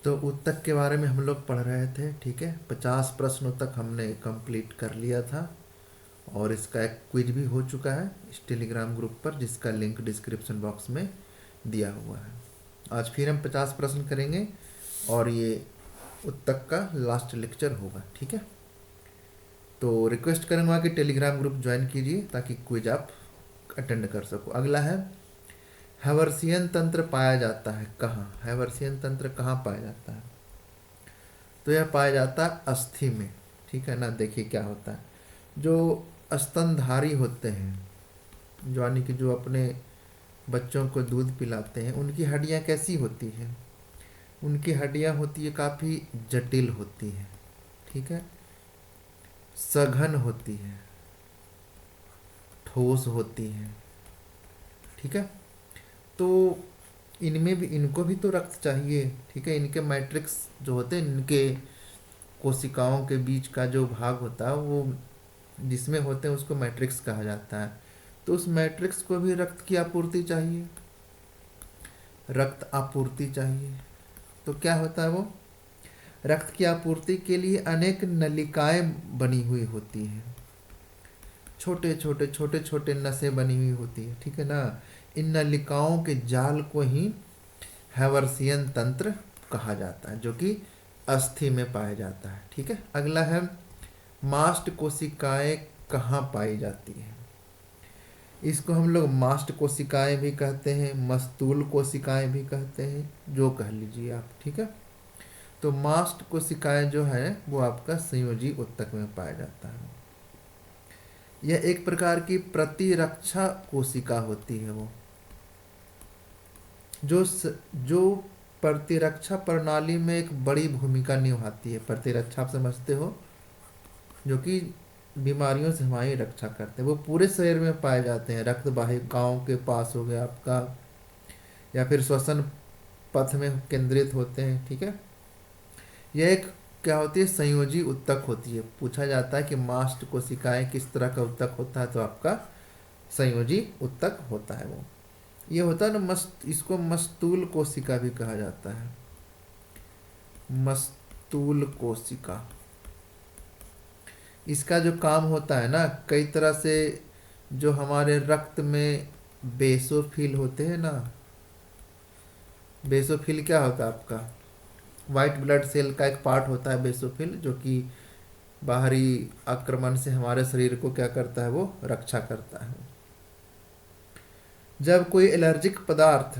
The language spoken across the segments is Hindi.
तो उत्तक के बारे में हम लोग पढ़ रहे थे, ठीक है। 50 प्रश्नों तक हमने कंप्लीट कर लिया था और इसका एक क्विज भी हो चुका है इस टेलीग्राम ग्रुप पर, जिसका लिंक डिस्क्रिप्शन बॉक्स में दिया हुआ है। आज फिर हम 50 प्रश्न करेंगे और ये उत्तक का लास्ट लेक्चर होगा, ठीक है। तो रिक्वेस्ट करूँगा कि टेलीग्राम ग्रुप ज्वाइन कीजिए ताकि क्विज आप अटेंड कर सको। अगला है, हैवर्सियन तंत्र पाया जाता है कहाँ? हैवर्सियन तंत्र कहाँ पाया जाता है? तो यह पाया जाता है अस्थि में, ठीक है ना। देखिए क्या होता है, जो स्तनधारी होते हैं, यानी कि जो अपने बच्चों को दूध पिलाते हैं, उनकी हड्डियाँ कैसी होती हैं? उनकी हड्डियाँ होती है काफ़ी जटिल होती है, ठीक है, सघन होती है, ठोस होती है, ठीक है। तो इनमें भी, इनको भी तो रक्त चाहिए, ठीक है। इनके मैट्रिक्स जो होते हैं, इनके कोशिकाओं के बीच का जो भाग होता है वो जिसमें होते हैं उसको मैट्रिक्स कहा जाता है। तो उस मैट्रिक्स को भी रक्त की आपूर्ति चाहिए, रक्त आपूर्ति चाहिए। तो क्या होता है, वो रक्त की आपूर्ति के लिए अनेक नलिकाएं बनी हुई होती हैं, छोटे छोटे छोटे छोटे नसें बनी हुई होती है, ठीक है ना। इन नलिकाओं के जाल को ही हैवर्सियन तंत्र कहा जाता है, जो कि अस्थि में पाया जाता है, ठीक है। अगला है, मास्ट कोशिकाएं कहाँ पाई जाती हैं? इसको हम लोग मास्ट कोशिकाएं भी कहते हैं, मस्तूल कोशिकाएं भी कहते हैं, जो कह लीजिए आप, ठीक है। तो मास्ट कोशिकाएं जो है वो आपका संयोजी उत्तक में पाया जाता है। यह एक प्रकार की प्रतिरक्षा कोशिका होती है, वो जो प्रतिरक्षा प्रणाली में एक बड़ी भूमिका निभाती है। प्रतिरक्षा आप समझते हो, जो कि बीमारियों से हमारी रक्षा करते हैं। वो पूरे शरीर में पाए जाते हैं, रक्त वाहिकाओं के पास हो गया आपका, या फिर श्वसन पथ में केंद्रित होते हैं, ठीक है। यह एक क्या होती है, संयोजी उत्तक होती है। पूछा जाता है कि मास्ट कोशिकाएं किस तरह का उत्तक होता है, तो आपका संयोजी उत्तक होता है वो। ये होता है ना इसको मस्तूल कोशिका भी कहा जाता है, मस्तूल कोशिका। इसका जो काम होता है ना, कई तरह से जो हमारे रक्त में बेसोफिल होते हैं ना, बेसोफिल क्या होता है आपका, वाइट ब्लड सेल का एक पार्ट होता है बेसोफिल, जो कि बाहरी आक्रमण से हमारे शरीर को क्या करता है, वो रक्षा करता है। जब कोई एलर्जिक पदार्थ,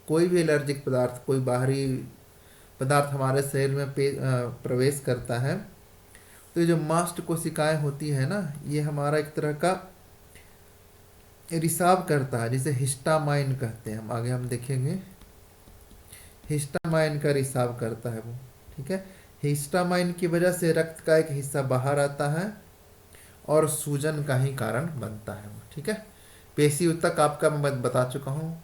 कोई भी एलर्जिक पदार्थ, कोई बाहरी पदार्थ हमारे शरीर में प्रवेश करता है, तो ये जो मास्ट कोशिकाएं होती है ना, ये हमारा एक तरह का रिसाव करता है, जिसे हिस्टामाइन कहते हैं। हम आगे हम देखेंगे, हिस्टामाइन का रिसाव करता है वो, ठीक है। हिस्टामाइन की वजह से रक्त का एक हिस्सा बाहर आता है और सूजन का ही कारण बनता है वो, ठीक है। पेशी उत्तक आपका मैं बता चुका हूँ,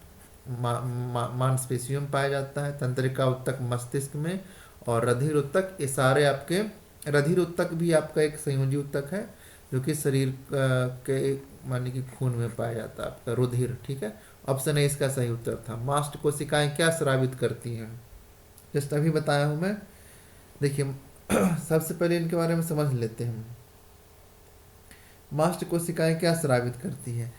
मांसपेशियों में पाया जाता है। तंत्रिका उत्तक मस्तिष्क में, और रधिर उत्तक, ये सारे आपके, रधिर उत्तक भी आपका एक संयोजी उत्तक है, जो कि शरीर के माने कि खून में पाया जाता है, आपका रुधिर, ठीक है। ऑप्शन ए इसका सही उत्तर था। मास्ट कोशिकाएं क्या स्रावित करती हैं, जस्ट अभी बताया हूं मैं। देखिए सबसे पहले इनके बारे में समझ लेते हैं। मास्ट कोशिकाएं क्या स्रावित करती हैं?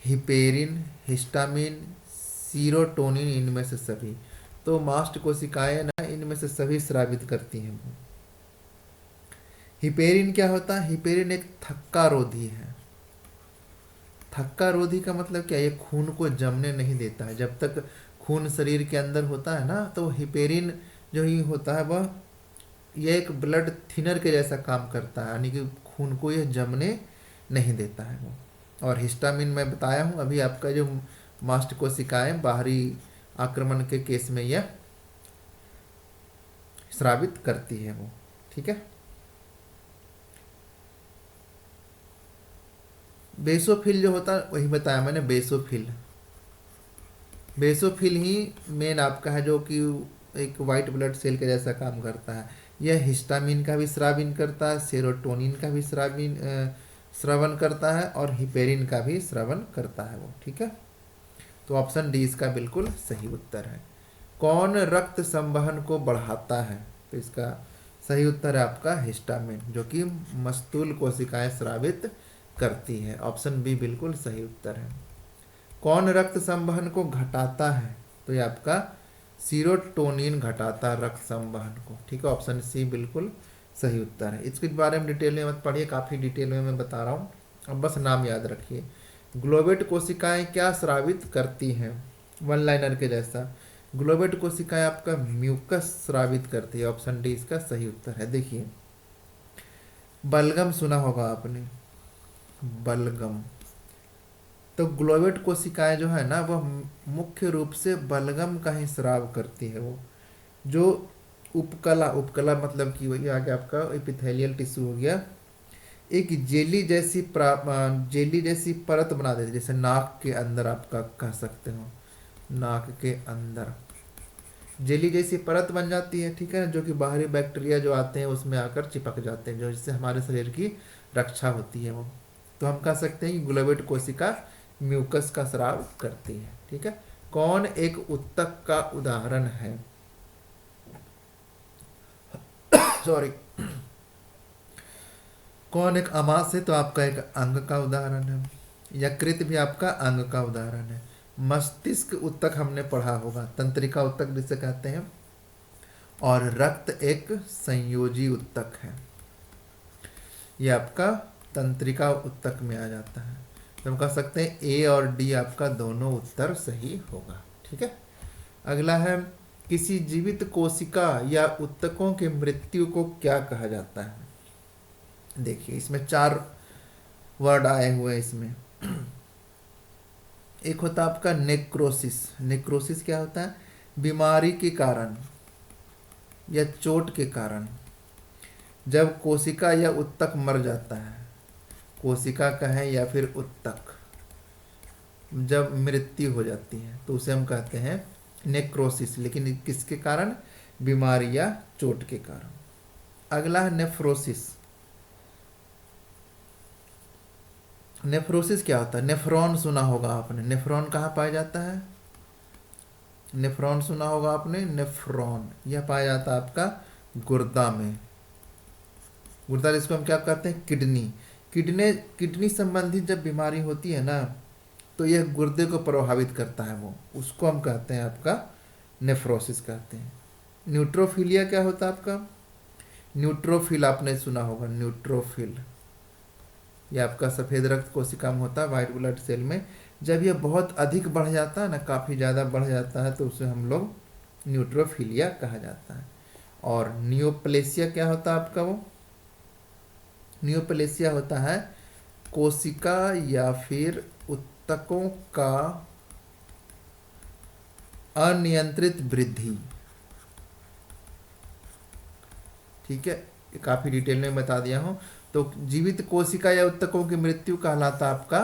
हिपेरिन, हिस्टामिन, सीरोटोनिन, इनमें से सभी। तो मास्ट कोशिकाएं ना इनमें से सभी स्रावित करती हैं। हिपेरिन क्या होता है? हिपेरिन एक थक्का रोधी है। थक्का रोधी का मतलब क्या है? ये खून को जमने नहीं देता है। जब तक खून शरीर के अंदर होता है ना, तो हिपेरिन जो ही होता है वह, यह एक ब्लड थिनर के जैसा काम करता है, यानी कि खून को यह जमने नहीं देता है वो। और हिस्टामिन मैं बताया हूँ अभी, आपका जो मास्ट कोशिकाएं बाहरी आक्रमण के केस में यह स्रावित करती है वो, ठीक है। बेसोफिल जो होता है वही बताया मैंने, बेसोफिल। बेसोफिल ही मेन आपका है, जो कि एक वाइट ब्लड सेल के जैसा काम करता है। यह हिस्टामिन का भी स्राविन करता है, सेरोटोनिन का भी श्रवण करता है, और हिपेरिन का भी श्रवण करता है वो, ठीक है। तो ऑप्शन डी इसका बिल्कुल सही उत्तर है। कौन रक्त संवहन को बढ़ाता है? तो इसका सही उत्तर है आपका हिस्टामिन, जो कि मस्तूल कोशिकाएं स्रावित करती है। ऑप्शन बी बिल्कुल सही उत्तर है। कौन रक्त संवहन को घटाता है? तो ये आपका सीरोटोनिन घटाता है रक्त संवहन को। ठीक है, ऑप्शन सी बिल्कुल सही उत्तर है। इसके बारे में डिटेल में मत पढ़िए, काफ़ी डिटेल में मैं बता रहा हूँ, अब बस नाम याद रखिए। ग्लोबेट कोशिकाएं क्या स्रावित करती हैं? वन लाइनर के जैसा। ग्लोबेट कोशिकाएं आपका म्यूकस स्रावित करती है। ऑप्शन डी इसका सही उत्तर है। देखिए, बलगम सुना होगा आपने, बलगम। तो ग्लोबेट कोशिकाएं जो है ना, वह मुख्य रूप से बलगम का ही स्राव करती है। वो जो उपकला, उपकला मतलब कि वही आ गया आपका एपिथेलियल टिश्यू हो गया, एक जेली जैसी परत बना देती है, जैसे नाक के अंदर आपका कह सकते हो, नाक के अंदर जेली जैसी परत बन जाती है। ठीक है, जो कि बाहरी बैक्टीरिया जो आते हैं उसमें आकर चिपक जाते हैं, जो जिससे हमारे शरीर की रक्षा होती है वो। तो हम कह सकते हैं कि ग्लोबेट कोशिका म्यूकस का स्राव करती है। ठीक है, कौन एक उत्तक का उदाहरण है? सॉरी, कौन एक आमाशय तो आपका एक अंग का उदाहरण है। यकृत भी आपका अंग का उदाहरण है। मस्तिष्क उत्तक हमने पढ़ा होगा, तंत्रिका उत्तक जिसे कहते हैं। और रक्त एक संयोजी उत्तक है, ये आपका तंत्रिका उत्तक में आ जाता है। तो हम कह सकते हैं ए और डी आपका दोनों उत्तर सही होगा। ठीक है, अगला है, किसी जीवित कोशिका या उत्तकों की मृत्यु को क्या कहा जाता है? देखिए, इसमें 4 वर्ड आए हुए हैं इसमें। एक होता है आपका नेक्रोसिस। नेक्रोसिस क्या होता है? बीमारी के कारण या चोट के कारण जब कोशिका या उत्तक मर जाता है, कोशिका कहें या फिर उत्तक, जब मृत्यु हो जाती है तो उसे हम कहते हैं नेक्रोसिस। लेकिन किसके कारण? बीमारी या चोट के कारण। अगला है नेफ्रोसिस। नेफ्रोसिस क्या होता है? नेफ्रॉन सुना होगा आपने। नेफ्रॉन कहाँ पाया जाता है? नेफ्रॉन सुना होगा आपने। नेफ्रॉन यह पाया जाता है आपका गुर्दा में। गुर्दा जिसको हम क्या कहते हैं? किडनी। किडनी संबंधी जब बीमारी होती है ना, तो यह गुर्दे को प्रभावित करता है, वो उसको हम कहते हैं आपका नेफ्रोसिस कहते हैं। न्यूट्रोफिलिया क्या होता है आपका? न्यूट्रोफिल आपने सुना होगा, न्यूट्रोफिल। यह आपका सफ़ेद रक्त कोशिका में होता है, वाइट ब्लड सेल में। जब यह बहुत अधिक बढ़ जाता है ना, काफ़ी ज़्यादा बढ़ जाता है, तो उसे हम लोग न्यूट्रोफिलिया कहा जाता है। और नियोप्लेसिया क्या होता है आपका? वो नियोप्लेसिया होता है कोशिका या फिर उत्तकों का अनियंत्रित वृद्धि। ठीक है, काफ़ी डिटेल में बता दिया हूँ। तो जीवित कोशिका या उत्तकों की मृत्यु कहलाता आपका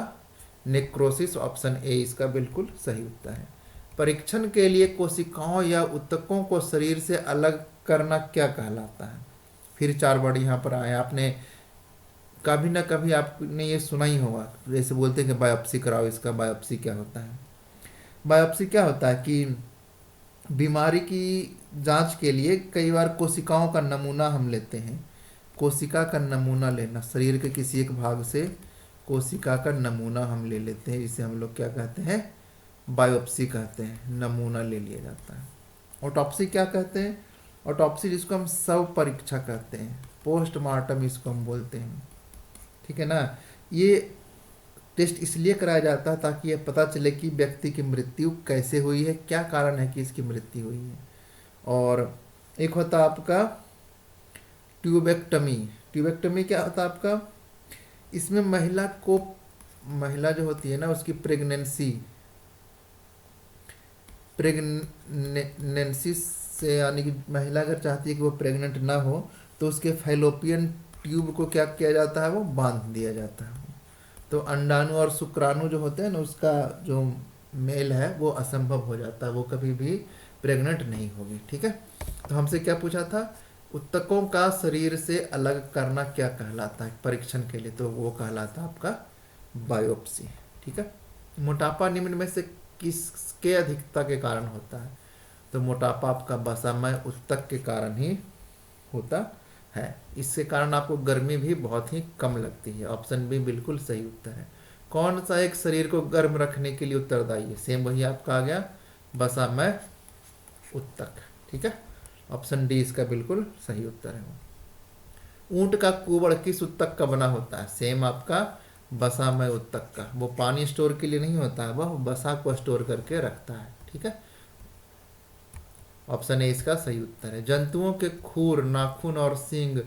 नेक्रोसिस। ऑप्शन ए इसका बिल्कुल सही उत्तर है। परीक्षण के लिए कोशिकाओं या उत्तकों को शरीर से अलग करना क्या कहलाता है? फिर 4 वर्ड यहाँ पर आए। आपने कभी ना कभी आपने ये सुना ही होगा, जैसे बोलते हैं कि बायोप्सी कराओ। इसका बायोप्सी क्या होता है? बायोप्सी क्या होता है कि बीमारी की जांच के लिए कई बार कोशिकाओं का नमूना हम लेते हैं। कोशिका का नमूना लेना, शरीर के किसी एक भाग से कोशिका का नमूना हम ले लेते हैं, इसे हम लोग क्या कहते हैं? बायोप्सी कहते हैं। नमूना ले लिया जाता है। ऑटोप्सी क्या कहते हैं? ऑटोप्सी जिसको हम शव परीक्षा कहते हैं, पोस्टमार्टम इसको हम बोलते हैं। ठीक है ना, ये टेस्ट इसलिए कराया जाता है ताकि यह पता चले कि व्यक्ति की मृत्यु कैसे हुई है, क्या कारण है कि इसकी मृत्यु हुई है। और एक होता आपका ट्यूबेक्टमी। ट्यूबेक्टमी क्या होता है आपका? इसमें महिला जो होती है ना, उसकी प्रेगनेंसी से, यानी कि महिला अगर चाहती है कि वो प्रेग्नेंट ना हो, तो उसके फैलोपियन ट्यूब को क्या किया जाता है? वो बांध दिया जाता है। तो अंडाणु और शुक्राणु जो होते हैं ना, उसका जो मेल है वो असंभव हो जाता है, वो कभी भी प्रेग्नेंट नहीं होगी। ठीक है, तो हमसे क्या पूछा था? उत्तकों का शरीर से अलग करना क्या कहलाता है परीक्षण के लिए? तो वो कहलाता आपका बायोप्सी। ठीक है, मोटापा निम्न में से किसके अधिकता के कारण होता है? तो मोटापा आपका वसामय उत्तक के कारण ही होता है। इसके कारण आपको गर्मी भी बहुत ही कम लगती है। ऑप्शन बी बिल्कुल सही उत्तर है। कौन सा एक शरीर को गर्म रखने के लिए उत्तरदायी है? सेम वही आपका आ गया, वसामय उत्तक। ठीक है, ऑप्शन डी इसका बिल्कुल सही उत्तर है। ऊंट का कुबड़ किस उत्तक का बना होता है? सेम आपका वसामय उत्तक का। वो पानी स्टोर के लिए नहीं होता है, वह वसा को स्टोर करके रखता है। ठीक है, ऑप्शन ए इसका सही उत्तर है। जंतुओं के खुर, नाखून और सींग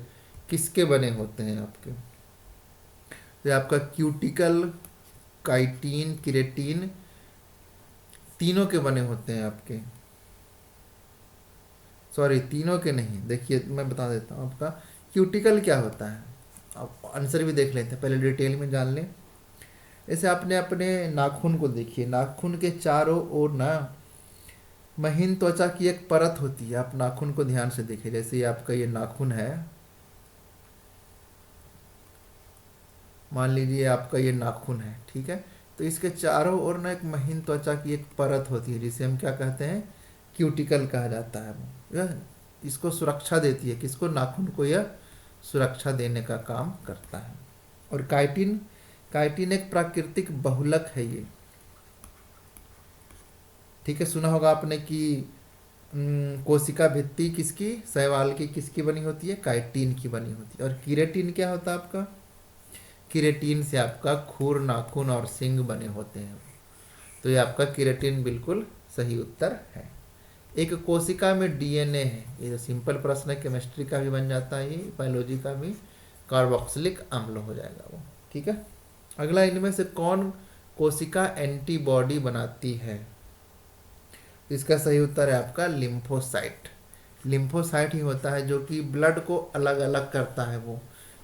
किसके बने होते हैं आपके? तो आपका क्यूटिकल, काइटिन, किरेटिन, तीनों के बने होते हैं आपके। सॉरी, तीनों के नहीं, देखिए मैं बता देता हूँ आपका क्यूटिकल क्या होता है। आप आंसर भी देख लेते हैं, पहले डिटेल में जान लें। ऐसे आपने अपने नाखून को देखिए, नाखून के चारों ओर ना महीन त्वचा की एक परत होती है। आप नाखून को ध्यान से देखिए, जैसे ये आपका ये नाखून है, मान लीजिए आपका ये नाखून है। ठीक है, तो इसके चारों ओर ना एक महीन त्वचा की एक परत होती है, जिसे हम क्या कहते हैं? क्यूटिकल कहा जाता है। वो यह इसको सुरक्षा देती है, किसको? नाखून को यह सुरक्षा देने का काम करता है। और काइटिन, काइटिन एक प्राकृतिक बहुलक है ये। ठीक है, सुना होगा आपने कि कोशिका भित्ति किसकी, शैवाल की किसकी बनी होती है? काइटिन की बनी होती है। और किरेटिन क्या होता है आपका? किरेटिन से आपका खुर, नाखून और सींग बने होते हैं। तो ये आपका किरेटिन बिल्कुल सही उत्तर है। एक कोशिका में डीएनए है, ये तो सिंपल प्रश्न है, केमिस्ट्री का भी बन जाता है, ये बायोलॉजी का भी। कार्बोक्सिलिक अम्ल हो जाएगा वो। ठीक है, अगला, इनमें से कौन कोशिका एंटीबॉडी बनाती है? इसका सही उत्तर है आपका लिम्फोसाइट। लिम्फोसाइट ही होता है जो कि ब्लड को अलग अलग करता है वो।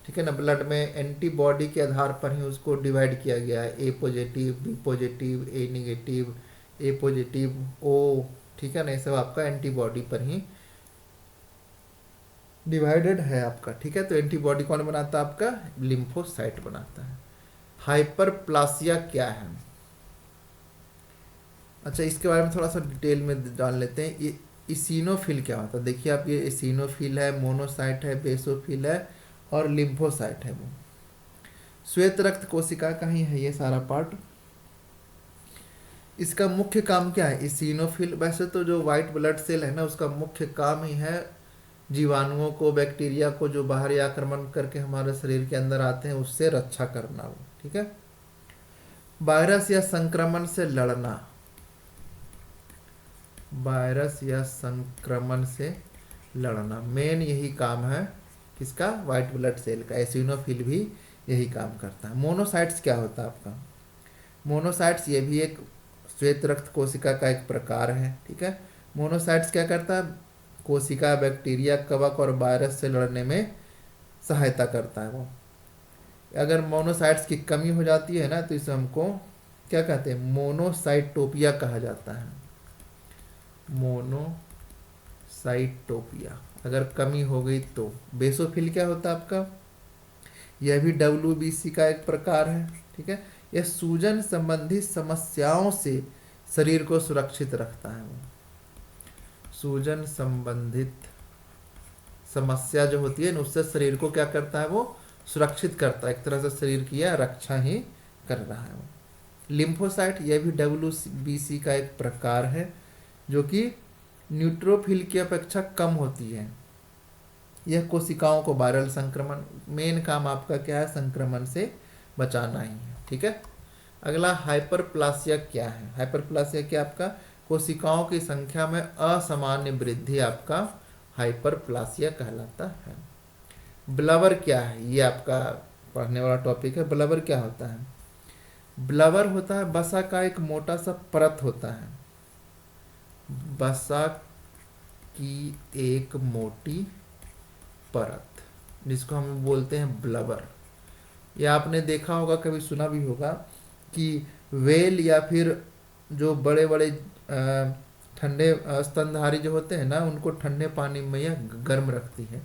ठीक है ना, ब्लड में एंटीबॉडी के आधार पर ही उसको डिवाइड किया गया है, ए पॉजिटिव, बी पॉजिटिव, ए निगेटिव, ए पॉजिटिव, ओ। ठीक है ना, ये सब आपका एंटीबॉडी पर ही डिवाइडेड है आपका। ठीक है, तो एंटीबॉडी कौन बनाता है? आपका लिम्फोसाइट बनाता है। हाइपरप्लासिया क्या है? अच्छा, इसके बारे में थोड़ा सा डिटेल में जान लेते हैं। ये इसिनोफिल क्या होता है? देखिए आप, ये इसिनोफिल है, मोनोसाइट है, बेसोफिल है और लिम्फोसाइट है वो। श्वेत रक्त कोशिका का ही है ये सारा पार्ट। इसका मुख्य काम क्या है? इसिनोफिल, वैसे तो जो व्हाइट ब्लड सेल है ना, उसका मुख्य काम ही है जीवाणुओं को, बैक्टीरिया को जो बाहरी आक्रमण करके हमारे शरीर के अंदर आते हैं, उससे रक्षा करना वो। ठीक है, वायरस या संक्रमण से लड़ना, वायरस या संक्रमण से लड़ना मेन यही काम है किसका? व्हाइट ब्लड सेल का। एसिनोफिल भी यही काम करता है। मोनोसाइट्स क्या होता है आपका? मोनोसाइट्स ये भी एक श्वेत रक्त कोशिका का एक प्रकार है। ठीक है, मोनोसाइट्स क्या करता है? कोशिका, बैक्टीरिया, कवक और वायरस से लड़ने में सहायता करता है वो। अगर मोनोसाइट्स की कमी हो जाती है ना, तो इसे हमको क्या कहते हैं? मोनोसाइटोपिया कहा जाता है। मोनोसाइटोपिया, अगर कमी हो गई तो। बेसोफिल क्या होता है आपका? यह भी WBC का एक प्रकार है। ठीक है, यह सूजन संबंधी समस्याओं से शरीर को सुरक्षित रखता है वो। सूजन संबंधित समस्या जो होती है ना, उससे शरीर को क्या करता है? वो सुरक्षित करता है, एक तरह से शरीर की यह रक्षा ही कर रहा है वो। लिम्फोसाइट, यह भी WBC का एक प्रकार है, जो कि न्यूट्रोफिल की अपेक्षा कम होती है। यह कोशिकाओं को वायरल संक्रमण, मेन काम आपका क्या है? संक्रमण से बचाना ही है। ठीक है, अगला, हाइपरप्लासिया क्या है? हाइपरप्लासिया क्या आपका? कोशिकाओं की संख्या में असामान्य वृद्धि आपका हाइपरप्लासिया कहलाता है। ब्लबर क्या है? ये आपका पढ़ने वाला टॉपिक है। ब्लबर क्या होता है? ब्लबर होता है वसा का एक मोटा सा परत होता है, वसा की एक मोटी परत, जिसको हम बोलते हैं ब्लबर। ये आपने देखा होगा, कभी सुना भी होगा कि वेल या फिर जो बड़े बड़े ठंडे स्तनधारी जो होते हैं ना, उनको ठंडे पानी में यह गर्म रखती है।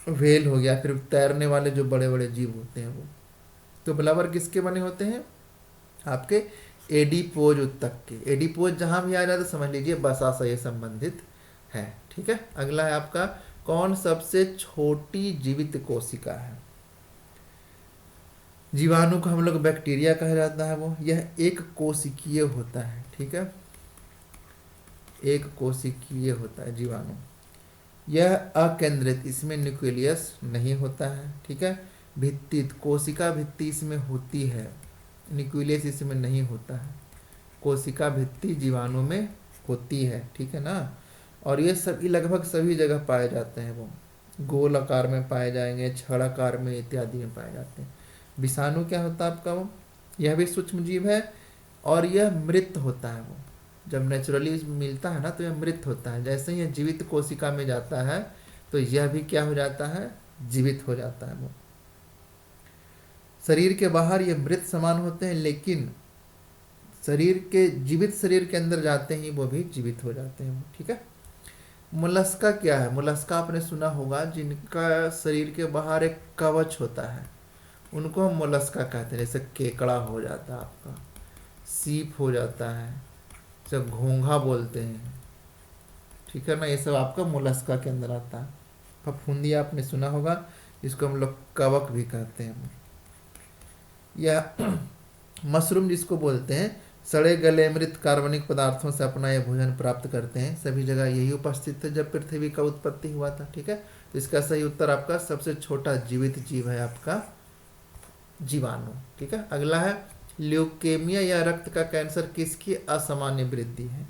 वेल हो गया, फिर तैरने वाले जो बड़े बड़े जीव होते हैं वो। तो ब्लबर किसके बने होते हैं? आपके एडिपोज उत्तक के, एडिपोज जहां भी आ जाए तो समझ लीजिए बसा से ये संबंधित है। ठीक है, अगला है आपका कौन सबसे छोटी जीवित कोशिका है। जीवाणु को हम लोग बैक्टीरिया कहा जाता है, वो यह एक कोशिकीय होता है। ठीक है, एक कोशिकीय होता है जीवाणु। यह अकेंद्रित, इसमें न्यूक्लियस नहीं होता है। ठीक है, भित्ति, कोशिका भित्ति इसमें होती है, न्यूक्लियस इसमें नहीं होता है। कोशिका भित्ति जीवाणु में होती है। ठीक है ना, और ये सभी लगभग सभी जगह पाए जाते हैं। वो गोल आकार में पाए जाएंगे, छड़ आकार में इत्यादि में पाए जाते हैं। विषाणु क्या होता है आपका, वो यह भी सूक्ष्म जीव है और यह मृत होता है। वो जब नेचुरली मिलता है ना तो यह मृत होता है। जैसे ही यह जीवित कोशिका में जाता है तो यह भी क्या हो जाता है, जीवित हो जाता है। वो शरीर के बाहर ये मृत समान होते हैं, लेकिन शरीर के जीवित शरीर के अंदर जाते ही वो भी जीवित हो जाते हैं। ठीक है, मोलस्का क्या है, मोलस्का आपने सुना होगा, जिनका शरीर के बाहर एक कवच होता है उनको हम मोलस्का कहते हैं। जैसे केकड़ा हो जाता है आपका, सीप हो जाता है, जब घोंघा बोलते हैं। ठीक है ना, ये सब आपका मोलस्का के अंदर आता है। फफूंदी आपने सुना होगा, इसको हम लोग कवक भी कहते हैं। या मशरूम जिसको बोलते हैं, सड़े गले मृत कार्बनिक पदार्थों से अपना यह भोजन प्राप्त करते हैं। सभी जगह यही उपस्थित है जब पृथ्वी का उत्पत्ति हुआ था। ठीक है, तो इसका सही उत्तर आपका सबसे छोटा जीवित जीव है आपका जीवाणु। ठीक है, अगला है ल्यूकेमिया या रक्त का कैंसर किसकी असामान्य वृद्धि है।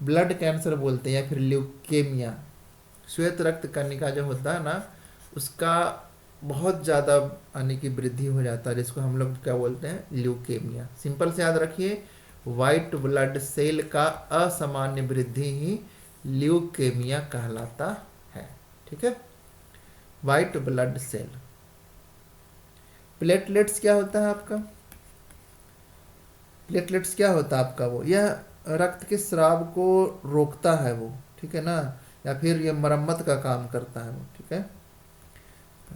ब्लड कैंसर बोलते हैं या फिर ल्यूकेमिया, श्वेत रक्त कणिका जो होता है ना उसका बहुत ज़्यादा आने की वृद्धि हो जाता है, जिसको हम लोग क्या बोलते हैं, ल्यूकेमिया। सिंपल से याद रखिए, वाइट ब्लड सेल का असामान्य वृद्धि ही ल्यूकेमिया कहलाता है। ठीक है, वाइट ब्लड सेल। प्लेटलेट्स क्या होता है आपका, प्लेटलेट्स क्या होता है आपका, वो यह रक्त के स्राव को रोकता है वो। ठीक है ना, या फिर यह मरम्मत का काम करता है वो। ठीक है,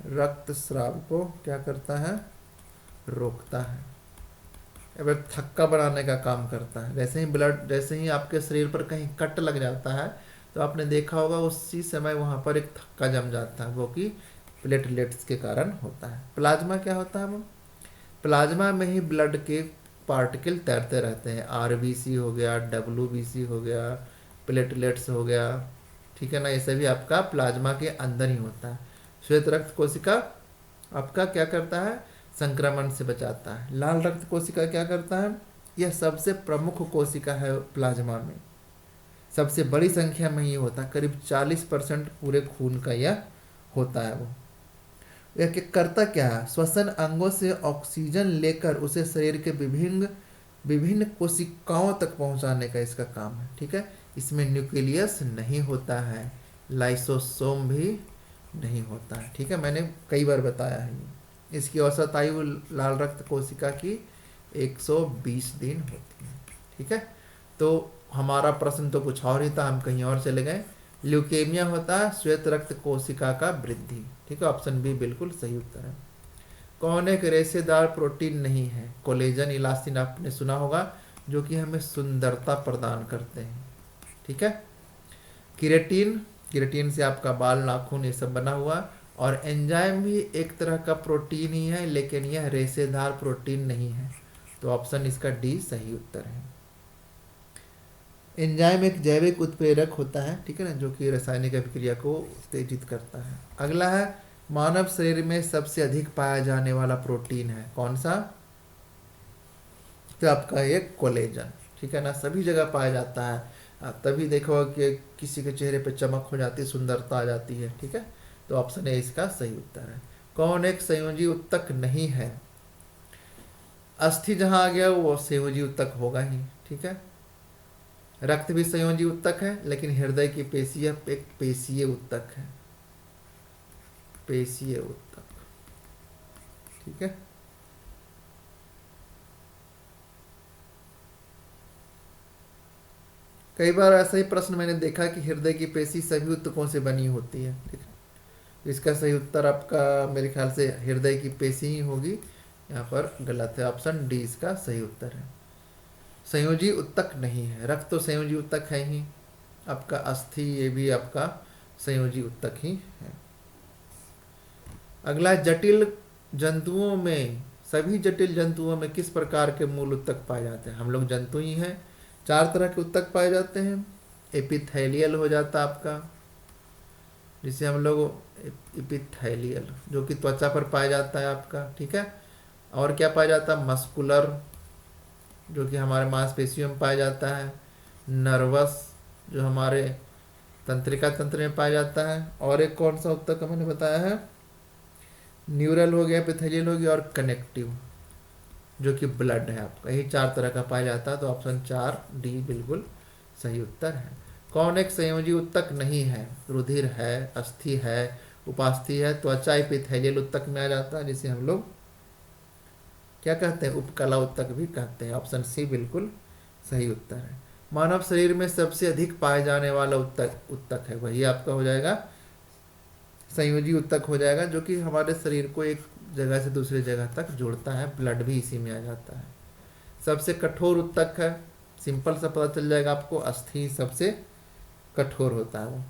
रक्त स्राव को क्या करता है, रोकता है। अब थक्का बनाने का काम करता है। जैसे ही ब्लड, जैसे ही आपके शरीर पर कहीं कट लग जाता है तो आपने देखा होगा उसी समय वहां पर एक थक्का जम जाता है, वो कि प्लेटलेट्स के कारण होता है। प्लाज्मा क्या होता है, वो प्लाज्मा में ही ब्लड के पार्टिकल तैरते रहते हैं। आरबीसी हो गया, डब्ल्यूबीसी हो गया, प्लेटलेट्स हो गया। ठीक है ना, ये सभी आपका प्लाज्मा के अंदर ही होता है। श्वेत रक्त कोशिका आपका क्या करता है, संक्रमण से बचाता है। लाल रक्त कोशिका क्या करता है, यह सबसे प्रमुख कोशिका है प्लाज्मा में, सबसे बड़ी संख्या में ये होता है। करीब 40% पूरे खून का यह होता है। वो यह करता क्या है, श्वसन अंगों से ऑक्सीजन लेकर उसे शरीर के विभिन्न विभिन्न कोशिकाओं तक पहुंचाने का इसका काम है। ठीक है, इसमें न्यूक्लियस नहीं होता है, लाइसोसोम भी नहीं होता है। ठीक है, मैंने कई बार बताया है। इसकी औसत आयु लाल रक्त कोशिका की 120 दिन होती है। ठीक है, तो हमारा प्रश्न तो कुछ और ही था, हम कहीं और चले गए। ल्यूकेमिया होता है श्वेत रक्त कोशिका का वृद्धि। ठीक है, ऑप्शन बी बिल्कुल सही उत्तर है। कौन एक रेशेदार प्रोटीन नहीं है, कोलेजन, इलास्टिन आपने सुना होगा, जो कि हमें सुंदरता प्रदान करते हैं। ठीक है, केराटिन, केराटिन से आपका बाल, नाखून ये सब बना हुआ। और एंजाइम भी एक तरह का प्रोटीन ही है, लेकिन यह रेशेदार प्रोटीन नहीं है। तो ऑप्शन इसका डी सही उत्तर है। एंजाइम एक जैविक उत्प्रेरक होता है। ठीक है ना, जो कि रासायनिक अभिक्रिया को उत्तेजित करता है। अगला है मानव शरीर में सबसे अधिक पाया जाने वाला प्रोटीन है कौन सा, तो आपका ये कोलेजन। ठीक है ना, सभी जगह पाया जाता है। आप तभी देखो कि किसी के चेहरे पे चमक हो जाती है, सुंदरता आ जाती है। ठीक है, तो ऑप्शन ए इसका सही उत्तर है। कौन एक संयोजी उत्तक नहीं है, अस्थि जहां आ गया वो संयोजी उत्तक होगा ही। ठीक है, रक्त भी संयोजी उत्तक है, लेकिन हृदय की पेशी एक पेशीय उत्तक है, पेशीय उत्तक। ठीक है, कई बार ऐसा ही प्रश्न मैंने देखा कि हृदय की पेशी सभी उत्तकों से बनी होती है। ठीक है, तो इसका सही उत्तर आपका मेरे ख्याल से हृदय की पेशी ही होगी। यहाँ पर गलत है, ऑप्शन डी इसका सही उत्तर है। संयोजी उत्तक नहीं है। रक्त तो संयोजी उत्तक है ही, आपका अस्थि ये भी आपका संयोजी उत्तक ही है। अगला, जटिल जंतुओं में, सभी जटिल जंतुओं में किस प्रकार के मूल उत्तक पाए जाते हैं? हम लोग जंतु ही हैं, 4 तरह के उत्तक पाए जाते हैं। एपिथेलियल हो जाता आपका, जिसे हम लोग एपिथेलियल, जो कि त्वचा पर पाया जाता है आपका, ठीक है। और क्या पाया जाता है? मस्कुलर, जो कि हमारे मांसपेशियों में पाया जाता है। नर्वस, जो हमारे तंत्रिका तंत्र में पाया जाता है। और एक कौन सा उत्तक मैंने बताया है? न्यूरल हो गया, एपिथेलियल हो गया, और कनेक्टिव, जो कि ब्लड है आपका। यही 4 तरह का पाया जाता है, तो ऑप्शन 4 डी बिल्कुल सही उत्तर है। कौन एक संयोजी उत्तक नहीं है? रुधिर है, अस्थि है, उपास्थि है, त्वचा एपिथेलियल उत्तक में आ जाता है, जिसे हम लोग क्या कहते हैं? उपकला उत्तक भी कहते हैं। ऑप्शन सी बिल्कुल सही उत्तर है। मानव शरीर में सबसे अधिक पाए जाने वाला उत्तक है, वही आपका हो जाएगा संयोजी उत्तक हो जाएगा, जो कि हमारे शरीर को एक जगह से दूसरी जगह तक जोड़ता है। ब्लड भी इसी में आ जाता है। सबसे कठोर उत्तक है, सिंपल सा पता चल जाएगा आपको, अस्थि सबसे कठोर होता है वो।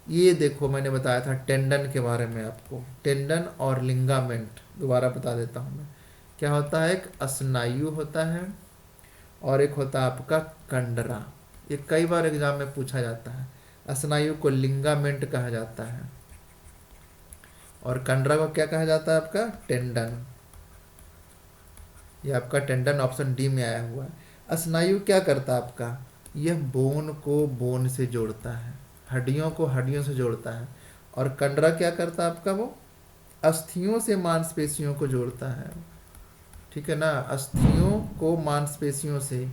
ये देखो मैंने बताया था टेंडन के बारे में आपको, टेंडन और लिंगामेंट, दोबारा बता देता हूँ मैं। क्या होता है? एक स्नायु होता है और एक होता है आपका कंडरा। ये कई बार एग्जाम में पूछा जाता है। स्नायु को लिंगामेंट कहा जाता है और कंडरा को क्या कहा जाता है? आपका टेंडन। ये आपका टेंडन ऑप्शन डी में आया हुआ है। स्नायु क्या करता है आपका? यह बोन को बोन से जोड़ता है, हड्डियों को हड्डियों से जोड़ता है। और कंडरा क्या करता है आपका? वो अस्थियों से मांसपेशियों को जोड़ता है, ठीक है ना। अस्थियों को मांसपेशियों से,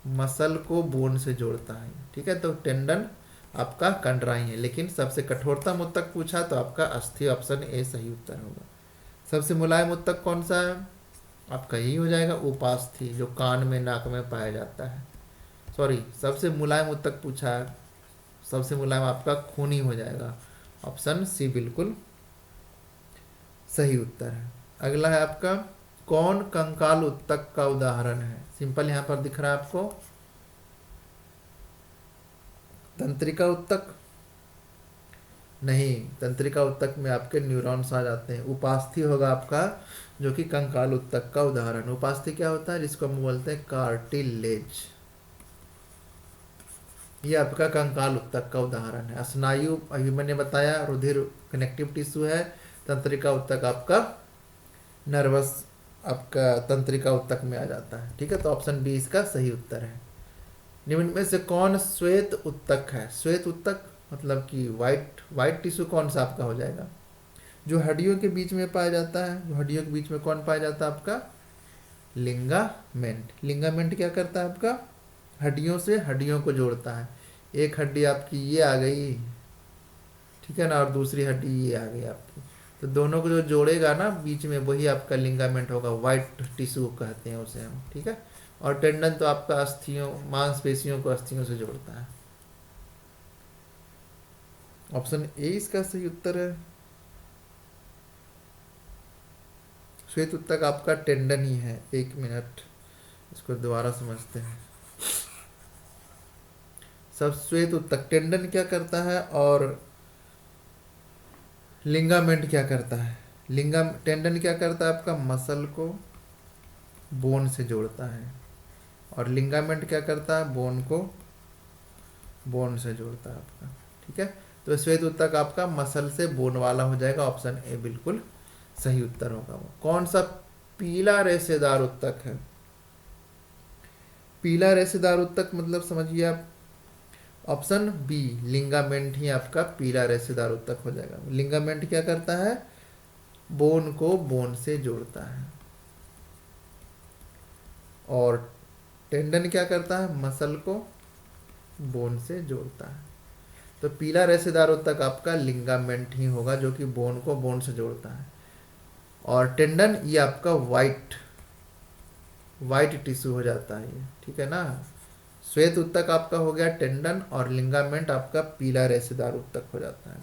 मसल को बोन से जोड़ता है, ठीक है। तो टेंडन आपका कंडरा ही है। लेकिन सबसे कठोरतम उत्तक पूछा तो आपका अस्थि, ऑप्शन ए सही उत्तर होगा। सबसे मुलायम उत्तक कौन सा है? आपका यही हो जाएगा उपास्थि, जो कान में नाक में पाया जाता है। सॉरी, सबसे मुलायम उत्तक पूछा है, सबसे मुलायम आपका खूनी हो जाएगा। ऑप्शन सी बिल्कुल सही उत्तर है। अगला है आपका, कौन कंकाल उत्तक का उदाहरण है? सिंपल यहां पर दिख रहा है आपको, तंत्रिका उत्तक नहीं, तंत्रिका उत्तक में आपके न्यूरॉन्स आ जाते हैं। उपास्थि होगा आपका, जो कि कंकाल उत्तक का उदाहरण। उपास्थि क्या होता है? जिसको हम बोलते हैं कार्टिलेज। ये आपका कंकाल उत्तक का उदाहरण है। स्नायु अभी मैंने बताया, रुधिर कनेक्टिव टिश्यू है। तंत्रिका उत्तक आपका नर्वस, आपका तंत्रिका उत्तक में आ जाता है, ठीक है। तो ऑप्शन बी इसका सही उत्तर है। निम्न में से कौन श्वेत उत्तक है? श्वेत उत्तक मतलब कि वाइट टिश्यू कौन सा आपका हो जाएगा? जो हड्डियों के बीच में पाया जाता है। जो हड्डियों के बीच में कौन पाया जाता है? आपका लिंगामेंट। लिंगामेंट क्या करता है? आपका हड्डियों से हड्डियों को जोड़ता है। एक हड्डी आपकी ये आ गई, ठीक है ना, और दूसरी हड्डी ये आ गई आपकी, तो दोनों को जो जोड़ेगा ना बीच में, वही आपका लिंगामेंट होगा। वाइट टिश्यू कहते हैं उसे हम, ठीक है। और टेंडन तो आपका अस्थियों, मांसपेशियों को अस्थियों से जोड़ता है। ऑप्शन ए इसका सही उत्तर है। श्वेत उत्तक आपका टेंडन ही है। एक मिनट, इसको दोबारा समझते हैं। सब श्वेत उत्तक, टेंडन क्या करता है और लिंगामेंट क्या करता है? टेंडन क्या करता है? आपका मसल को बोन से जोड़ता है। और लिंगामेंट क्या करता है? बोन को बोन से जोड़ता है आपका, ठीक है। तो श्वेत उत्तक आपका मसल से बोन वाला हो जाएगा। ऑप्शन ए बिल्कुल सही उत्तर होगा। वो कौन सा पीला रेशेदार उत्तक है? पीला रेशेदार उत्तक मतलब समझिए आप, ऑप्शन बी लिंगामेंट ही आपका पीला रेशेदार उत्तक हो जाएगा। लिंगामेंट क्या करता है? बोन को बोन से जोड़ता है। और टेंडन क्या करता है? मसल को बोन से जोड़ता है। तो पीला रेशेदार उत्तक आपका लिंगामेंट ही होगा, जो कि बोन को बोन से जोड़ता है। और टेंडन ये आपका वाइट टिश्यू हो जाता है ये, ठीक है ना। श्वेत उत्तक आपका हो गया टेंडन, और लिंगामेंट आपका पीला रेशेदार उत्तक हो जाता है।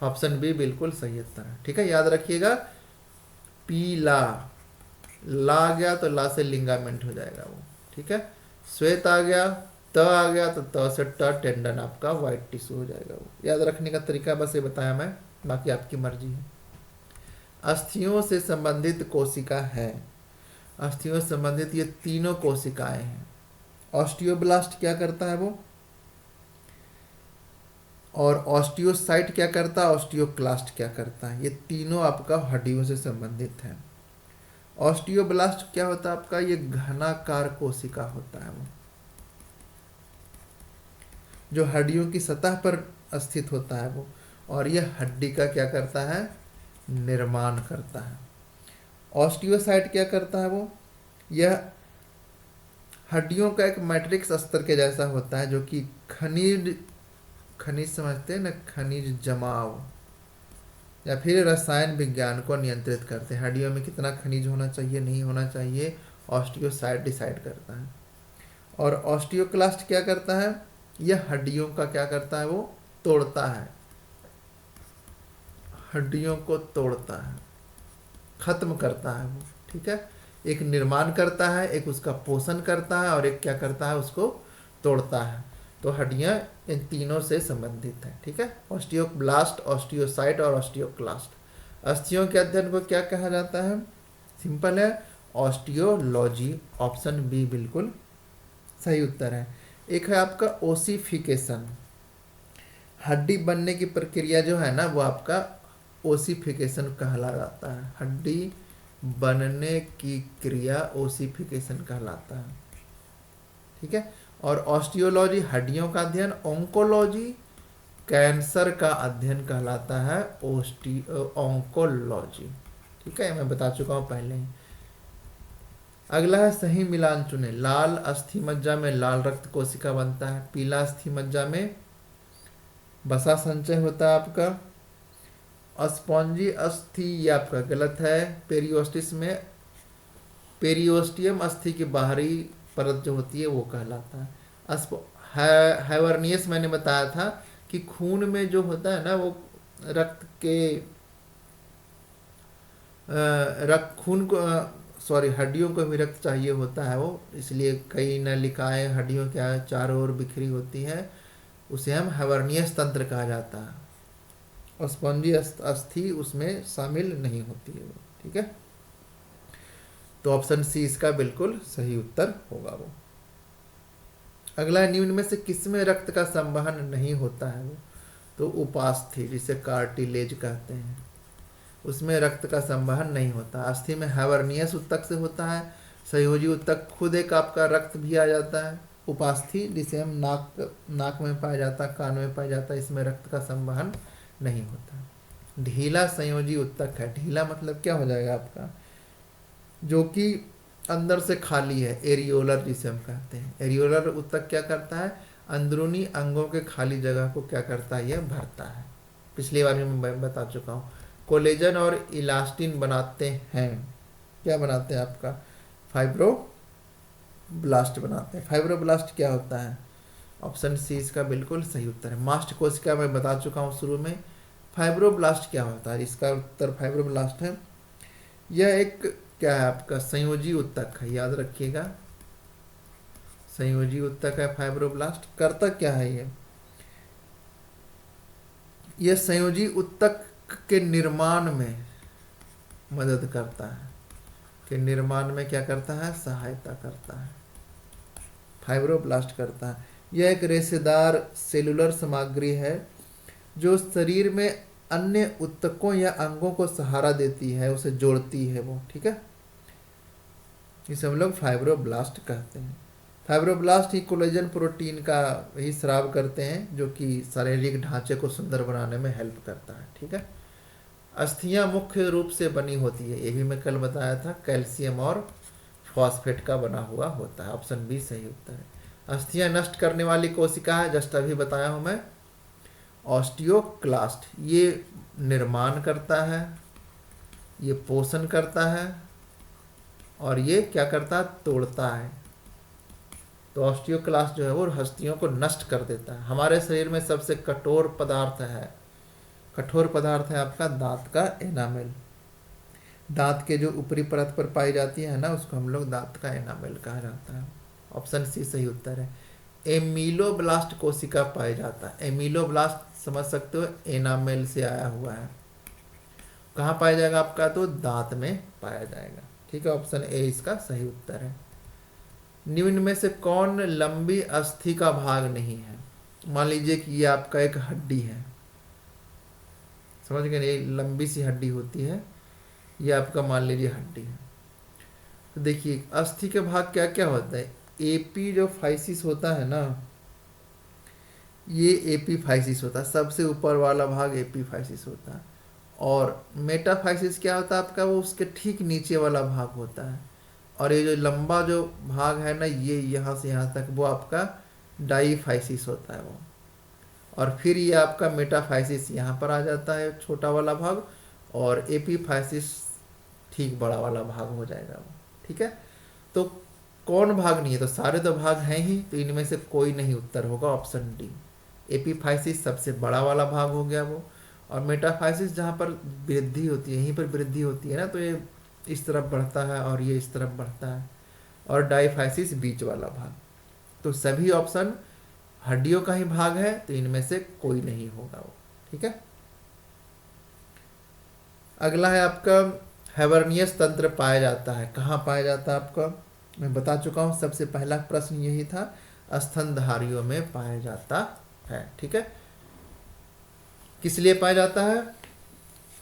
ऑप्शन बी बिल्कुल सही उत्तर है, ठीक है। याद रखिएगा, पीला ला गया तो ला से लिंगामेंट हो जाएगा वो, ठीक है। ठीक है, श्वेत आ गया, त आ गया तो त से ट टेंडन आपका व्हाइट टिश्यू हो जाएगा। वो याद रखने का तरीका बस ये बताया मैं, बाकी आपकी मर्जी है। अस्थियों से संबंधित कोशिका है, अस्थियों से संबंधित ये तीनों कोशिकाएं हैं। ऑस्टियोब्लास्ट क्या करता है वो, और ऑस्टियोसाइट क्या करता है, ऑस्टियोक्लास्ट क्या करता है, ये तीनों आपका हड्डियों से संबंधित है। ऑस्टियोब्लास्ट क्या होता है आपका, ये घनाकार कोशिका होता है वो, जो हड्डियों की सतह पर स्थित होता है वो, और यह हड्डी का क्या करता है, निर्माण करता है। ऑस्टियोसाइट क्या करता है वो, यह हड्डियों का एक मैट्रिक्स स्तर के जैसा होता है, जो कि खनिज खनिज समझते हैं ना, खनिज जमाव या फिर रसायन विज्ञान को नियंत्रित करते हैं। हड्डियों में कितना खनिज होना चाहिए, नहीं होना चाहिए, ऑस्टियोसाइट डिसाइड करता है। और ऑस्टियोक्लास्ट क्या करता है, यह हड्डियों का क्या करता है, वो तोड़ता है, हड्डियों को तोड़ता है, खत्म करता है वो, ठीक है। एक निर्माण करता है, एक उसका पोषण करता है, और एक क्या करता है, उसको तोड़ता है। तो हड्डियां इन तीनों से संबंधित है, ठीक है। ऑस्टियोब्लास्ट, ऑस्टियोसाइट और ऑस्टियोक्लास्ट। अस्थियों के अध्ययन को क्या कहा जाता है, सिंपल है, ऑस्टियोलॉजी। ऑप्शन बी बिल्कुल सही उत्तर है। एक है आपका ओसिफिकेशन, हड्डी बनने की प्रक्रिया जो है ना, वो आपका ओसिफिकेशन कहला जाता है। हड्डी बनने की क्रिया ओसिफिकेशन कहलाता है, ठीक है। और ऑस्टियोलॉजी हड्डियों का अध्ययन, ऑन्कोलॉजी कैंसर का अध्ययन कहलाता है, ऑन्कोलॉजी, ठीक है, मैं बता चुका हूं पहले ही। अगला है सही मिलान चुने। लाल अस्थि मज्जा में लाल रक्त कोशिका बनता है, पीला अस्थि मज्जा में वसा संचय होता है आपका। स्पॉन्जी अस्थि ये आपका गलत है, पेरियोस्टिस में पेरियोस्टियम अस्थि की बाहरी परत जो होती है वो कहलाता है। हैवर्नियस मैंने बताया था कि खून में जो होता है ना, वो रक्त के रक्त खून को सॉरी हड्डियों को भी रक्त चाहिए होता है वो, इसलिए कई न लिखाएं हड्डियों क्या चारों ओर बिखरी होती है, उसे हम हैवर्नियस तंत्र कहा जाता है। और स्पॉन्जी अस्थि उसमें शामिल नहीं होती है वो, ठीक है। तो ऑप्शन सी इसका बिल्कुल सही उत्तर होगा वो। अगला निम्न में से किसमें रक्त का संवहन नहीं होता है वो, तो उपास्थि जिसे कार्टिलेज कहते हैं, उसमें रक्त का संवहन नहीं होता। अस्थि में हैवर्नियस ऊतक से होता है, संयोजी ऊतक खुद एक आपका रक्त भी आ जाता है। उपास्थि जिसे हम नाक में पाया जाता है, कान में पाया जाता है, इसमें रक्त का संवहन नहीं होता। ढीला संयोजी ऊतक है, ढीला मतलब क्या हो जाएगा आपका, जो कि अंदर से खाली है, एरियोलर जिसे हम कहते हैं। एरियोलर ऊतक क्या करता है, अंदरूनी अंगों के खाली जगह को क्या करता है, यह भरता है। पिछली बार में मैं बता चुका हूँ। कोलेजन और इलास्टिन बनाते हैं, क्या बनाते हैं आपका, फाइब्रोब्लास्ट बनाते हैं। फाइब्रोब्लास्ट क्या होता है, ऑप्शन सी इसका बिल्कुल सही उत्तर है। मास्ट कोशिका मैं बता चुका हूँ शुरू में। फाइब्रोब्लास्ट क्या होता है, इसका उत्तर फाइब्रोब्लास्ट है। यह एक क्या है आपका संयोजी ऊतक है, याद रखिएगा, संयोजी ऊतक है फाइब्रोब्लास्ट। करता क्या है यह संयोजी ऊतक के निर्माण में मदद करता है, के निर्माण में क्या करता है, सहायता करता है, फाइब्रोब्लास्ट करता है। यह एक रेशेदार सेलुलर सामग्री है जो शरीर में अन्य ऊतकों या अंगों को सहारा देती है, उसे जोड़ती है वो, ठीक है। इसे हम लोग फाइब्रोब्लास्ट कहते हैं। फाइब्रोब्लास्ट ही कोलेजन प्रोटीन का ही स्राव करते हैं, जो कि शारीरिक ढांचे को सुंदर बनाने में हेल्प करता है, ठीक है। अस्थियां मुख्य रूप से बनी होती है, ये भी मैं कल बताया था, कैल्शियम और फॉस्फेट का बना हुआ होता है। ऑप्शन बी सही उत्तर है। अस्थियां नष्ट करने वाली कोशिका है, जस्ट अभी बताया हूं मैं, ऑस्टियोक्लास्ट। ये निर्माण करता है, ये पोषण करता है, और ये क्या करता है, तोड़ता है। तो ऑस्टियोक्लास्ट जो है वो हस्तियों को नष्ट कर देता है। हमारे शरीर में सबसे कठोर पदार्थ है, कठोर पदार्थ है आपका दांत का एनामेल। दांत के जो ऊपरी परत पर पाई जाती है ना, उसको हम लोग दांत का एनामेल कहा जाता है। ऑप्शन सी सही उत्तर है। एमिलोब्लास्ट कोशिका पाया जाता है। एमिलोब्लास्ट समझ सकते हो, एनामेल से आया हुआ है। कहाँ पाया जाएगा आपका, तो दांत में पाया जाएगा। ठीक है, ऑप्शन ए इसका सही उत्तर है। निम्न में से कौन लंबी अस्थि का भाग नहीं है। मान लीजिए कि ये आपका एक हड्डी है, समझ गए, ये लंबी सी हड्डी होती है, ये आपका मान लीजिए हड्डी है। तो देखिए अस्थि के भाग क्या क्या होता है। एपी जो फाइसिस होता है ना, ये एपीफाइसिस होता है, सबसे ऊपर वाला भाग एपीफाइसिस होता है। और मेटाफाइसिस क्या होता है आपका, वो उसके ठीक नीचे वाला भाग होता है। और ये जो लंबा जो भाग है ना, ये यहाँ से यहाँ तक, वो आपका डाईफाइसिस होता है वो। और फिर ये आपका मेटाफाइसिस यहाँ पर आ जाता है, छोटा वाला भाग, और एपीफाइसिस ठीक बड़ा वाला भाग हो जाएगा वो। ठीक है, तो कौन भाग नहीं है, तो सारे तो भाग हैं ही, तो इनमें से कोई नहीं उत्तर होगा, ऑप्शन डी। एपीफाइसिस सबसे बड़ा वाला भाग हो गया वो, और मेटाफाइसिस जहाँ पर वृद्धि होती है, यहीं पर वृद्धि होती है ना, तो ये इस तरफ बढ़ता है और ये इस तरफ बढ़ता है। और डाईफाइसिस बीच वाला भाग। तो सभी ऑप्शन हड्डियों का ही भाग है, तो इनमें से कोई नहीं होगा वो। ठीक है, अगला है आपका हेवर्नियस तंत्र पाया जाता है, कहाँ पाया जाता है आपका, मैं बता चुका हूँ, सबसे पहला प्रश्न यही था, स्तनधारियों में पाया जाता है। ठीक है, किस लिए पाया जाता है,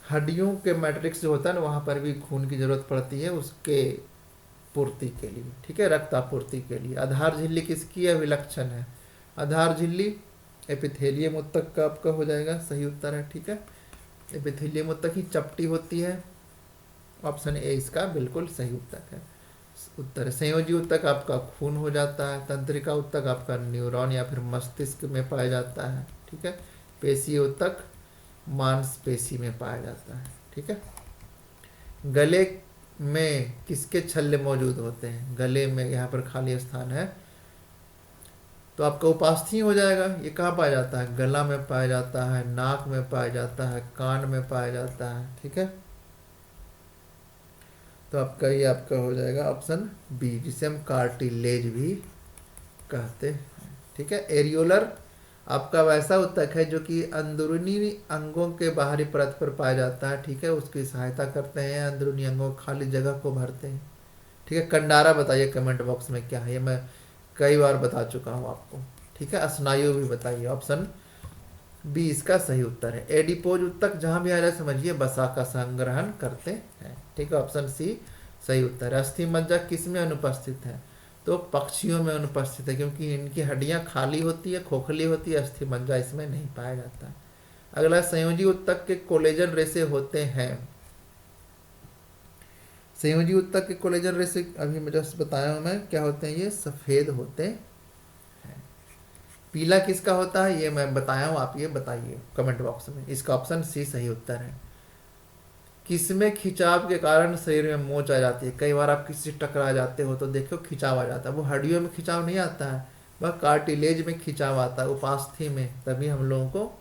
हड्डियों के मैट्रिक्स जो होता है ना, वहाँ पर भी खून की जरूरत पड़ती है उसके पूर्ति के लिए। ठीक है, रक्त आपूर्ति के लिए। आधार झिल्ली किसकी है, विलक्षण है। आधार झिल्ली एपिथेलियम उत्तक का आपका हो जाएगा, सही उत्तर है। ठीक है, एपिथेलियम उत्तक ही चपटी होती है, ऑप्शन ए इसका बिल्कुल सही उत्तर है। संयोजी उत्तक आपका खून हो जाता है। तंत्रिका उत्तक आपका न्यूरॉन या फिर मस्तिष्क में पाया जाता है। ठीक है, पेशीय उत्तक मांसपेशी में पाया जाता है। ठीक है, गले में किसके छल्ले मौजूद होते हैं, गले में यहाँ पर खाली स्थान है, तो आपका उपास्थि हो जाएगा। ये कहाँ पाया जाता है, गला में पाया जाता है, नाक में पाया जाता है, कान में पाया जाता है। ठीक है, तो आपका ये आपका हो जाएगा ऑप्शन बी, जिसे हम कार्टिलेज भी कहते हैं। ठीक है, एरियोलर आपका वैसा उत्तक है जो कि अंदरूनी अंगों के बाहरी परत पर पाया जाता है। ठीक है, उसकी सहायता करते हैं, अंदरूनी अंगों खाली जगह को भरते हैं। ठीक है, कंडारा बताइए कमेंट बॉक्स में क्या है, ये मैं कई बार बता चुका हूँ आपको। ठीक है, स्नायु भी बताइए, ऑप्शन बी इसका सही उत्तर है। एडिपोज उत्तक जहां भी आ जाए समझिए वसा का संग्रहण करते हैं। ठीक है, ऑप्शन सी सही उत्तर है। अस्थि मज्जा किस में अनुपस्थित है, तो पक्षियों में अनुपस्थित है, क्योंकि इनकी हड्डियां खाली होती है, खोखली होती है, अस्थि मज्जा इसमें नहीं पाया जाता है। अगला संयोजी उत्तक के कोलेजन रेसे होते हैं। संयोजी उत्तक के कोलेजन रेसे अभी मैं जस्ट बताया हूं मैं, क्या होते हैं, ये सफेद होते हैं। पीला किसका होता है, ये मैं बताया हूं, आप ये बताइए कमेंट बॉक्स में। इसका ऑप्शन सी सही उत्तर है। किसमें खिंचाव के कारण शरीर में मोच आ जाती है। कई बार आप किसी से टकरा जाते हो तो देखो खिंचाव आ जाता है, वो हड्डियों में खिंचाव नहीं आता है, वह कार्टिलेज में खिंचाव आता है, उपास्थि में, तभी हम लोगों को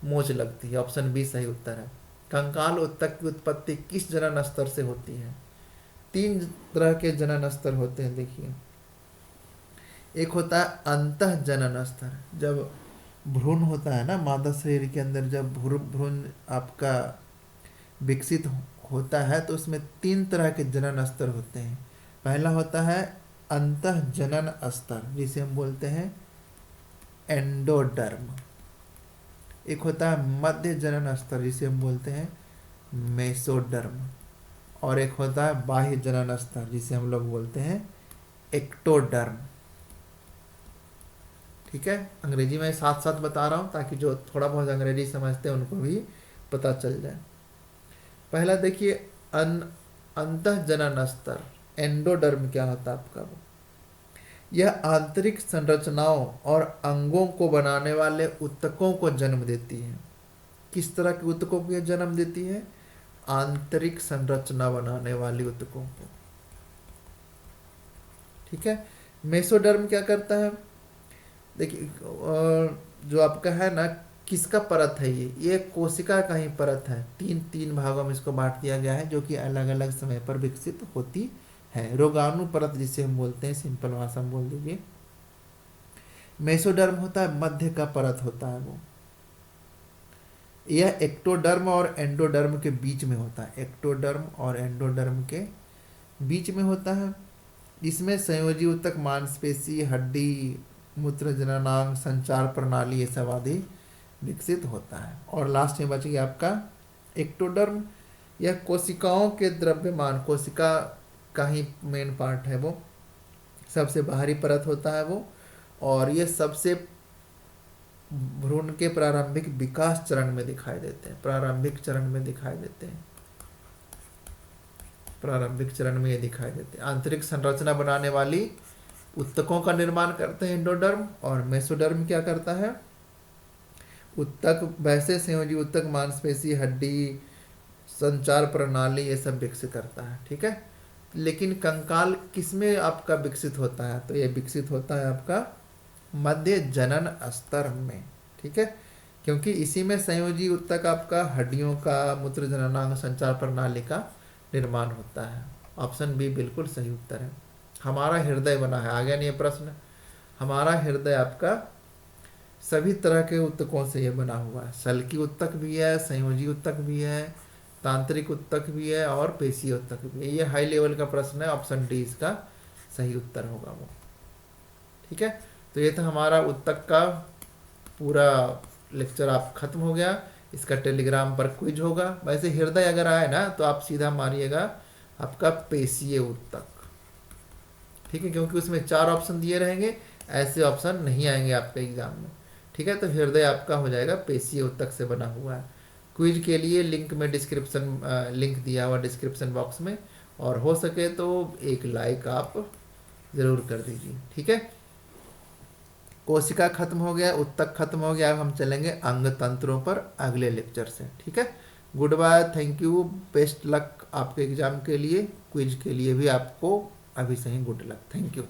मोच लगती है। ऑप्शन बी सही उत्तर है। कंकाल उत्तक की उत्पत्ति किस जनन स्तर से होती है। 3 तरह के जनन स्तर होते हैं, देखिए। एक होता है अंतः जनन स्तर, जब भ्रूण होता है ना मादा शरीर के अंदर, जब भ्रूण आपका विकसित होता है तो उसमें 3 तरह के जनन स्तर होते हैं। पहला होता है अंतः जनन स्तर, जिसे हम बोलते हैं एंडोडर्म। एक होता है मध्य जनन स्तर, जिसे हम बोलते हैं मेसोडर्म। और एक होता है बाह्य जनन स्तर, जिसे हम लोग बोलते हैं एक्टोडर्म। ठीक है, अंग्रेजी में साथ साथ बता रहा हूँ ताकि जो थोड़ा बहुत अंग्रेजी समझते हैं उनको भी पता चल जाए। पहला देखिए अंतः जनन स्तर, एंडोडर्म क्या होता है आपका, वो यह आंतरिक संरचनाओं और अंगों को बनाने वाले ऊतकों को जन्म देती है। किस तरह के ऊतकों को यह जन्म देती है, आंतरिक संरचना बनाने वाले ऊतकों को। ठीक है, मेसोडर्म क्या करता है, देखिए जो आपका है ना, किसका परत है, ये कोशिका का ही परत है। तीन भागों में इसको बांट दिया गया है, जो कि अलग अलग समय पर विकसित होती है। रोगाणु परत जिसे हम बोलते हैं, सिंपल भाषा में बोल दीजिए। मेसोडर्म होता है, मध्य का परत होता है वो। यह एक्टोडर्म और एंडोडर्म के बीच में होता है, एक्टोडर्म और एंडोडर्म के बीच में होता है। इसमें संयोजी ऊतक, मांसपेशी, हड्डी, मूत्र जननांग, संचार प्रणाली, ये सब आदि विकसित होता है। और लास्ट में बच गया आपका एक्टोडर्म। यह कोशिकाओं के द्रव्यमान, कोशिका का ही मेन पार्ट है वो, सबसे बाहरी परत होता है वो। और ये सबसे भ्रूण के प्रारंभिक विकास चरण में दिखाई देते हैं, प्रारंभिक चरण में दिखाई देते हैं, प्रारंभिक चरण में ये दिखाई देते हैं। आंतरिक संरचना बनाने वाली ऊतकों का निर्माण करते हैं एंडोडर्म, और मेसोडर्म क्या करता है, ऊतक, वैसे संयोजी ऊतक, मांसपेशी, हड्डी, संचार प्रणाली, ये सब विकसित करता है। ठीक है, लेकिन कंकाल किसमें आपका विकसित होता है, तो ये विकसित होता है आपका मध्य जनन स्तर में। ठीक है, क्योंकि इसी में संयोजी ऊतक आपका हड्डियों का, मूत्र जननांग, संचार प्रणाली का निर्माण होता है। ऑप्शन बी बिल्कुल सही उत्तर है। हमारा हृदय बना है, आ गया नहीं ये प्रश्न, हमारा हृदय आपका सभी तरह के ऊतकों से ये बना हुआ है। सल्की ऊतक भी है, संयोजी ऊतक भी है, तांत्रिक ऊतक भी है, और पेशीय ऊतक भी है। ये हाई लेवल का प्रश्न है, ऑप्शन डी इसका सही उत्तर होगा वो। ठीक है, तो ये था हमारा ऊतक का पूरा लेक्चर आप खत्म हो गया। इसका टेलीग्राम पर क्विज होगा। वैसे हृदय अगर आए ना तो आप सीधा मारिएगा आपका पेशीय ऊतक। ठीक है, क्योंकि उसमें 4 ऑप्शन दिए रहेंगे, ऐसे ऑप्शन नहीं आएंगे आपके एग्जाम में। ठीक है, तो हृदय आपका हो जाएगा पेशीय ऊतक से बना हुआ है। क्विज के लिए लिंक में लिंक दिया हुआ डिस्क्रिप्शन बॉक्स में, और हो सके तो एक लाइक आप ज़रूर कर दीजिए। ठीक है, कोशिका खत्म हो गया, ऊतक खत्म हो गया। अब हम चलेंगे अंग तंत्रों पर अगले लेक्चर से। ठीक है, good bye, thank you, best luck आपके एग्जाम के लिए। क्विज के लिए भी आपको अभी से ही गुड लक, थैंक यू।